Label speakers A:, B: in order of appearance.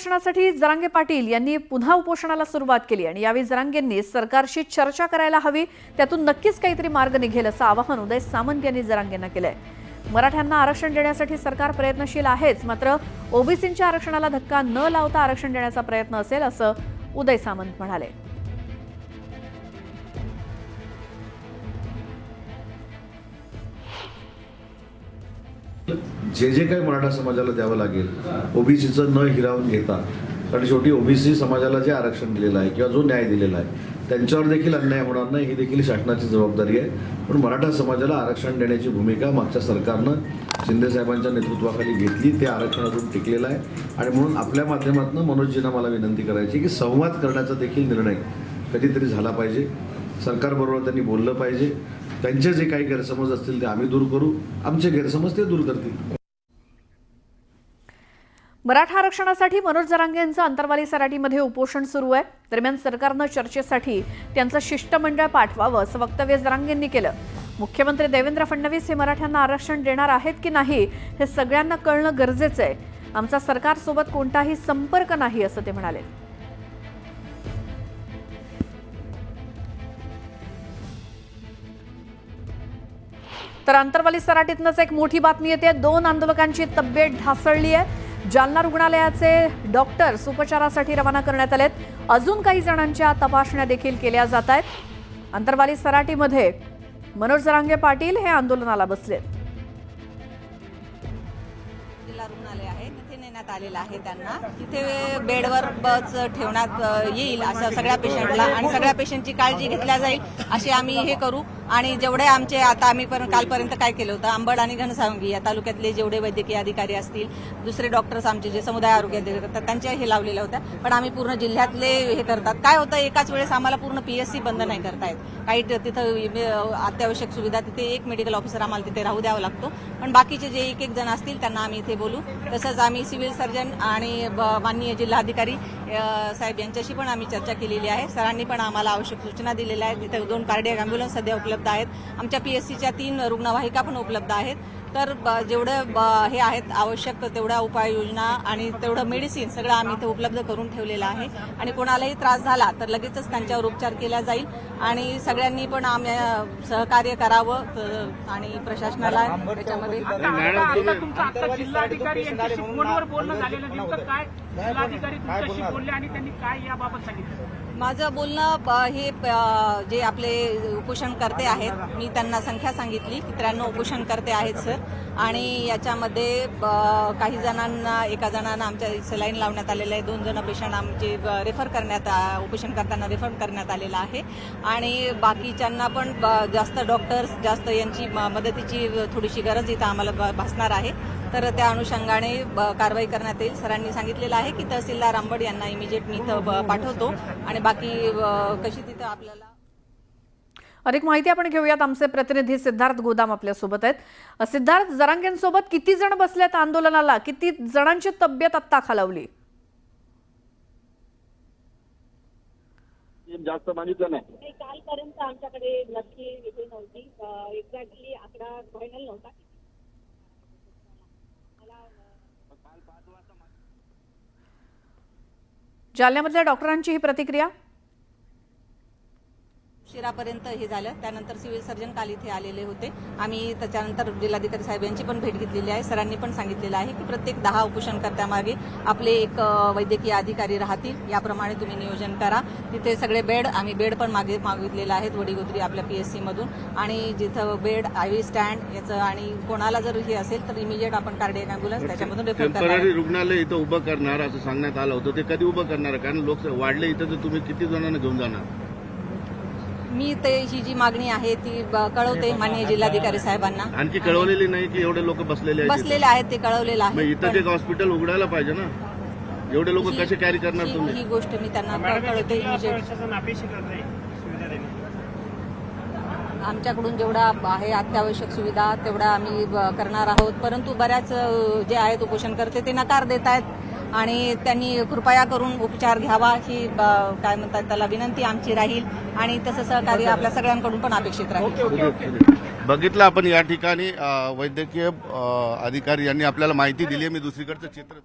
A: आरक्षणासाठी जरांगे पाटील यांनी पुन्हा उपोषणाला सुरुवात केली आणि यावेळी जरांगेंनी सरकारशी चर्चा करायला हवी, त्यातून नक्कीच काहीतरी मार्ग निघेल असं आवाहन उदय सामंत यांनी जरांगेंना केलंय। मराठ्यांना आरक्षण देण्यासाठी सरकार प्रयत्नशील आहेच, मात्र ओबीसींच्या आरक्षणाला धक्का न लावता आरक्षण देण्याचा प्रयत्न असेल असं उदय सामंत म्हणाले।
B: जे जे काही मराठा समाजाला द्यावं लागेल ओबीसीचं न हिरावून घेता, कारण शेवटी ओबीसी समाजाला जे आरक्षण दिलेलं आहे किंवा जो न्याय दिलेला आहे त्यांच्यावर देखील अन्याय होणार नाही, ही देखील शासनाची जबाबदारी आहे। पण मराठा समाजाला आरक्षण देण्याची भूमिका मागच्या सरकारनं शिंदे साहेबांच्या नेतृत्वाखाली घेतली, ते आरक्षण अजून टिकलेलं आहे। आणि म्हणून आपल्या माध्यमातून मनोजजींना मला विनंती करायची की संवाद करण्याचा देखील निर्णय कधीतरी झाला पाहिजे। सरकारबरोबर त्यांनी बोललं पाहिजे, त्यांचे जे काही गैरसमज असतील ते आम्ही दूर करू, आमचे गैरसमज ते दूर करतील।
A: मराठा आरक्षणासाठी मनोज जरांगे यांचं अंतरवाली सराटीमध्ये उपोषण सुरू आहे। दरम्यान सरकारनं चर्चेसाठी त्यांचं शिष्टमंडळ पाठवावं असं वक्तव्य जरांगेंनी केलं। मुख्यमंत्री देवेंद्र फडणवीस हे मराठ्यांना आरक्षण देणार आहेत की नाही हे सगळ्यांना कळणं गरजेचं आहे। आमचा सरकारसोबत कोणताही संपर्क नाही असं ते म्हणाले। तर अंतरवाली सराटीतनंच एक मोठी बातमी येते। 2 आंदोलकांची तब्येत ढासळली आहे। जालना रुग्णालयाचे डॉक्टर्स उपचारासाठी रवाना करण्यात आलेत। अजून काही जणांच्या तपासण्या देखील केल्या जात आहेत। अंतरवाली सराटीमध्ये मनोज जरांगे पाटील हे आंदोलनाला बसलेत।
C: जिल्हा रुग्णालय आहे तिथे नेण्यात आलेलं आहे। त्यांना तिथे बेडवर बस ठेवण्यात येईल असं सगळ्या पेशंटला, आणि सगळ्या पेशंटची काळजी घेतल्या जाईल असे आम्ही हे करू। आणि जेवढे आमचे आता आम्ही कालपर्यंत काय केलं होतं, अंबड आणि घनसावंगी या तालुक्यातले जेवढे वैद्यकीय अधिकारी असतील, दुसरे डॉक्टर्स आमचे जे समुदाय आरोग्य अधिकारी करतात त्यांच्या हे लावलेल्या होत्या। पण आम्ही पूर्ण जिल्ह्यातले हे करतात। काय होतं, एकाच वेळेस आम्हाला पूर्ण पीएससी बंद नाही करता येत। काही तिथं अत्यावश्यक सुविधा, तिथे एक मेडिकल ऑफिसर आम्हाला तिथे राहू द्यावा लागतो। पण बाकीचे जे एक जण असतील त्यांना आम्ही इथे बोलू। तसंच आम्ही सिव्हिल सर्जन आणि माननीय जिल्हाधिकारी साहेब यांच्याशी पण आम्ही चर्चा केलेली आहे। सरांनी पण आम्हाला आवश्यक सूचना दिलेल्या आहेत। तिथे 2 कार्डियक अँब्युलन्स सध्या उपलब्ध आहेत। आमच्या पीएससीच्या 3 रुग्णवाहिका पण उपलब्ध आहेत। तर जेवढं हे आहेत आवश्यक तेवढ्या उपाययोजना आणि तेवढं मेडिसिन सगळं आम्ही इथे उपलब्ध करून ठेवलेलं आहे। आणि कोणालाही त्रास झाला तर लगेचच त्यांच्यावर उपचार केला जाईल। आणि सगळ्यांनी पण आम्ही सहकार्य करावं आणि प्रशासनाला त्याच्यामध्ये
D: जिल्हाधिकारी यांच्याशी फोनवर बोलणं झालेलं नेमकं काय, जिल्हाधिकारी तुमच्याशी बोलले आणि त्यांनी काय याबाबत सांगितलं?
C: माझं बोलणं हे जे आपले उपोषणकर्ते आहेत, मी त्यांना संख्या सांगितली की 93 उपोषणकर्ते आहेत सर। आणि याच्यामध्ये काही जणांना, एका जणांना आमच्या सलाईन लावण्यात आलेलं आहे। 2 जण पेशंट आमचे रेफर करण्यात, उपोषणकर्त्यांना रेफर करण्यात आलेलं आहे। आणि बाकीच्यांना पण जास्त डॉक्टर्स, जास्त यांची मदतीची थोडीशी गरज इथं आम्हाला भासणार आहे। तर त्या अनुषंगाने कारवाई करण्यात येईल। सरांनी सांगितलेलं आहे की तहसीलदार अंबड यांना इमिजिएट मी इथं पाठवतो आणि बाकी कशी तिथं आपल्याला
A: अधिक माहिती आपण घेऊयात। आमचे प्रतिनिधी सिद्धार्थ गोदाम आपल्या सोबत आहेत। सिद्धार्थ, जरांगेंसोबत किती जण बसलेत आंदोलनाला? किती जणांची तब्येत आत्ता खालावली?
E: जास्त मागितलं नाही।
F: कालपर्यंत आमच्याकडे नक्की हे नव्हती, एक्झॅक्टली आकडा फायनल नव्हता।
A: जालन्यामधल्या डॉक्टरांची ही प्रतिक्रिया।
C: उशिरापर्यंत हे झालं, त्यानंतर सिव्हिल सर्जन काल इथे आलेले होते। आम्ही त्याच्यानंतर जिल्हाधिकारी साहेब यांची पण भेट घेतलेली आहे। सरांनी पण सांगितलेलं आहे की प्रत्येक 10 उपोषणकर्त्यामागे आपले एक वैद्यकीय अधिकारी राहतील, याप्रमाणे तुम्ही नियोजन करा। तिथे सगळे बेड, आम्ही बेड पण मागितलेले आहेत वडीगोद्री आपल्या पीएससी मधून। आणि जिथं बेड, आयव्ही स्टँड याचं, आणि कोणाला जर हे असेल तर इमिजिएट आपण कार्डियक अँब्युलन्स त्याच्यामधून रेफर करणार।
G: टेम्पररी रुग्णालय इथं उभं करणार असं सांगण्यात आलं होतं, ते कधी उभं करणार? कारण लोक वाढले इथं, तर तुम्ही किती जणांना घेऊन जाणार?
C: मी ते ही जी मागणी आहे ती कळवते माननीय जिल्हाधिकारी साहेबांना।
G: आणखी कळवलेली नाही की एवढे लोक बसलेले
C: आहेत ते कळवलेलं
G: मग
C: आहे।
G: इथं एक हॉस्पिटल उघडायला पाहिजे ना, एवढे लोक कसे कॅरी करणार तुम्ही?
C: ही गोष्ट मी त्यांना कळवते। आमच्याकडून जेवढा आहे अत्यावश्यक सुविधा तेवढा आम्ही करणार आहोत। परंतु बऱ्याच जे आहेत उपोषणकर्ते ते नकार देत आहेत आणि त्यांनी कृपया करून उपचार घ्यावा ही काय म्हणतात त्याला विनंती आमची राहील। आणि तसं सहकार्य आपल्या सगळ्यांकडून पण अपेक्षित राहील।
G: बघितलं आपण या ठिकाणी वैद्यकीय अधिकारी यांनी आपल्याला माहिती दिली आहे। मी दुसरीकडचं चित्र